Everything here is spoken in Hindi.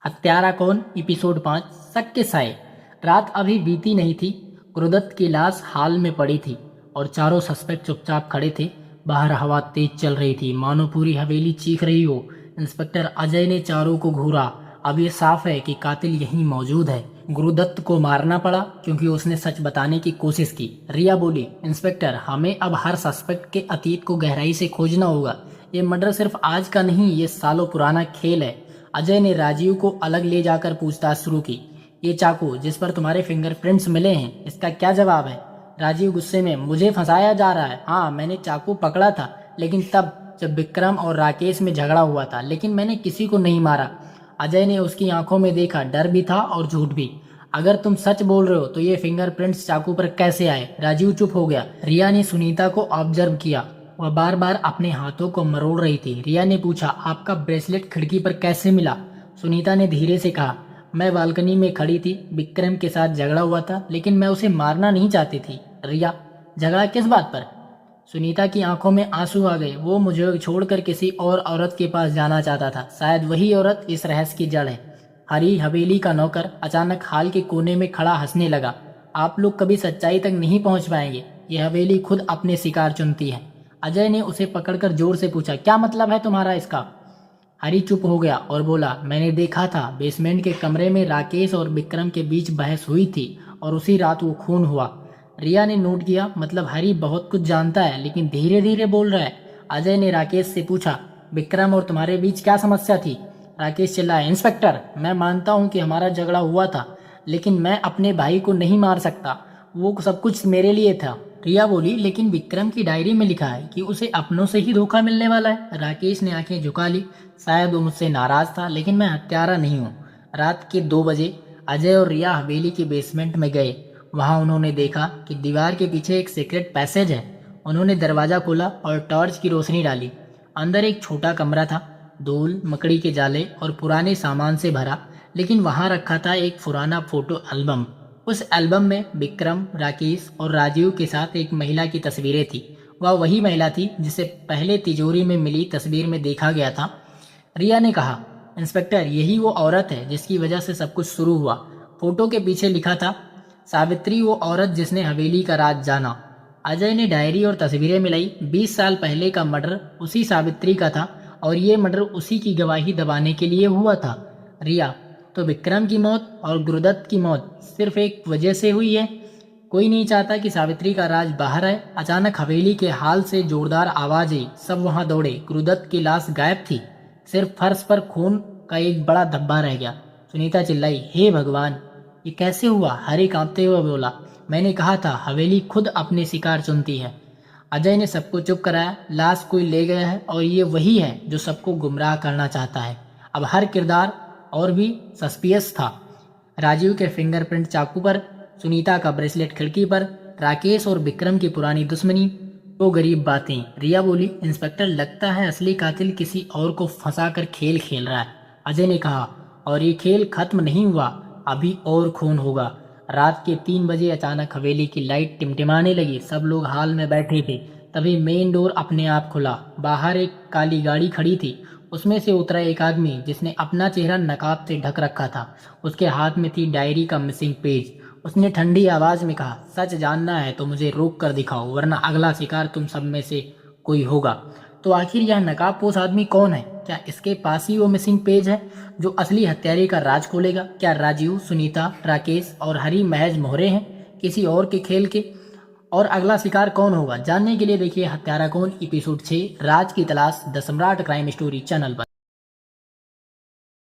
हत्यारा कौन एपिसोड 5 शक के साए। रात अभी बीती नहीं थी। गुरुदत्त की लाश हाल में पड़ी थी और चारों सस्पेक्ट चुपचाप खड़े थे। बाहर हवा तेज चल रही थी, मानो पूरी हवेली चीख रही हो। इंस्पेक्टर अजय ने चारों को घूरा। अब ये साफ है कि कातिल यहीं मौजूद है। गुरुदत्त को मारना पड़ा क्योंकि उसने सच बताने की कोशिश की। रिया बोली, इंस्पेक्टर हमें अब हर सस्पेक्ट के अतीत को गहराई से खोजना होगा। ये मर्डर सिर्फ आज का नहीं, ये सालों पुराना खेल है। अजय ने राजीव को अलग ले जाकर पूछताछ शुरू की। ये चाकू जिस पर तुम्हारे फिंगरप्रिंट्स मिले हैं, इसका क्या जवाब है? राजीव गुस्से में, मुझे फंसाया जा रहा है। हाँ, मैंने चाकू पकड़ा था, लेकिन तब जब विक्रम और राकेश में झगड़ा हुआ था, लेकिन मैंने किसी को नहीं मारा। अजय ने उसकी आंखों में देखा, डर भी था और झूठ भी। अगर तुम सच बोल रहे हो तो ये फिंगरप्रिंट्स चाकू पर कैसे आए? राजीव चुप हो गया। रिया ने सुनीता को ऑब्जर्व किया। वह बार बार अपने हाथों को मरोड़ रही थी। रिया ने पूछा, आपका ब्रेसलेट खिड़की पर कैसे मिला? सुनीता ने धीरे से कहा, मैं बालकनी में खड़ी थी, विक्रम के साथ झगड़ा हुआ था, लेकिन मैं उसे मारना नहीं चाहती थी। रिया, झगड़ा किस बात पर? सुनीता की आंखों में आंसू आ गए। वो मुझे छोड़कर किसी और औरत के पास जाना चाहता था। शायद वही औरत इस रहस्य की जड़ है। हरी हवेली का नौकर अचानक हाल के कोने में खड़ा हंसने लगा। आप लोग कभी सच्चाई तक नहीं पहुंच पाएंगे। यह हवेली खुद अपने शिकार चुनती है। अजय ने उसे पकड़कर जोर से पूछा, क्या मतलब है तुम्हारा इसका? हरी चुप हो गया और बोला, मैंने देखा था बेसमेंट के कमरे में राकेश और विक्रम के बीच बहस हुई थी और उसी रात वो खून हुआ। रिया ने नोट किया, मतलब हरी बहुत कुछ जानता है लेकिन धीरे धीरे बोल रहा है। अजय ने राकेश से पूछा, विक्रम और तुम्हारे बीच क्या समस्या थी? राकेश चिल्लाया, इंस्पेक्टर मैं मानता हूँ कि हमारा झगड़ा हुआ था, लेकिन मैं अपने भाई को नहीं मार सकता। वो सब कुछ मेरे लिए था। रिया बोली, लेकिन विक्रम की डायरी में लिखा है कि उसे अपनों से ही धोखा मिलने वाला है। राकेश ने आंखें झुका ली। शायद वो मुझसे नाराज था, लेकिन मैं हत्यारा नहीं हूँ। रात के 2 बजे अजय और रिया हवेली के बेसमेंट में गए। वहां उन्होंने देखा कि दीवार के पीछे एक सीक्रेट पैसेज है। उन्होंने दरवाजा खोला और टॉर्च की रोशनी डाली। अंदर एक छोटा कमरा था, धूल, मकड़ी के जाले और पुराने सामान से भरा, लेकिन वहां रखा था एक पुराना फोटो एल्बम। उस एल्बम में विक्रम, राकेश और राजीव के साथ एक महिला की तस्वीरें थी। वह वही महिला थी जिसे पहले तिजोरी में मिली तस्वीर में देखा गया था। रिया ने कहा, इंस्पेक्टर यही वो औरत है जिसकी वजह से सब कुछ शुरू हुआ। फोटो के पीछे लिखा था, सावित्री वो औरत जिसने हवेली का राज जाना। अजय ने डायरी और तस्वीरें मिलाई। 20 साल पहले का मर्डर उसी सावित्री का था और ये मर्डर उसी की गवाही दबाने के लिए हुआ था। रिया, तो विक्रम की मौत और गुरुदत्त की मौत सिर्फ एक वजह से हुई है? कोई नहीं चाहता कि सावित्री का राज बाहर आए। अचानक हवेली के हाल से जोरदार आवाज आई। सब वहां दौड़े। गुरुदत्त की लाश गायब थी, सिर्फ फर्श पर खून का एक बड़ा धब्बा रह गया। सुनीता चिल्लाई, हे भगवान, ये कैसे हुआ? हरी कांपते हुए बोला, मैंने कहा था हवेली खुद अपने शिकार चुनती है। अजय ने सबको चुप कराया। लाश कोई ले गया है और ये वही है जो सबको गुमराह करना चाहता है। अब हर किरदार और भी सस्पियस था। राजीव के फिंगरप्रिंट चाकू पर, सुनीता का ब्रेसलेट खिड़की पर, राकेश और विक्रम की पुरानी दुश्मनी। तो गरीब बातें। रिया बोली, इंस्पेक्टर लगता है असली कातिल किसी और को फंसाकर खेल खेल रहा है। अजय ने कहा, और ये खेल खत्म नहीं हुआ, अभी और खून होगा। रात के 3 बजे अचानक हवेली की लाइट टिमटिमाने लगी। सब लोग हाल में बैठे थे। तभी मेन डोर अपने आप खुला। बाहर एक काली गाड़ी खड़ी थी। उसमें से उतरा एक आदमी जिसने अपना चेहरा नकाब से ढक रखा था। उसके हाथ में थी डायरी का मिसिंग पेज। उसने ठंडी आवाज में कहा, सच जानना है तो मुझे रोक कर दिखाओ, वरना अगला शिकार तुम सब में से कोई होगा। तो आखिर यह नकाबपोश आदमी कौन है? क्या इसके पास ही वो मिसिंग पेज है जो असली हत्यारे का राज खोलेगा? क्या राजीव, सुनीता, राकेश और हरी महज मोहरे हैं किसी और के खेल के? और अगला शिकार कौन होगा? जानने के लिए देखिए हत्यारा कौन एपिसोड 6 राज की तलाश द सम्राट क्राइम स्टोरी चैनल पर।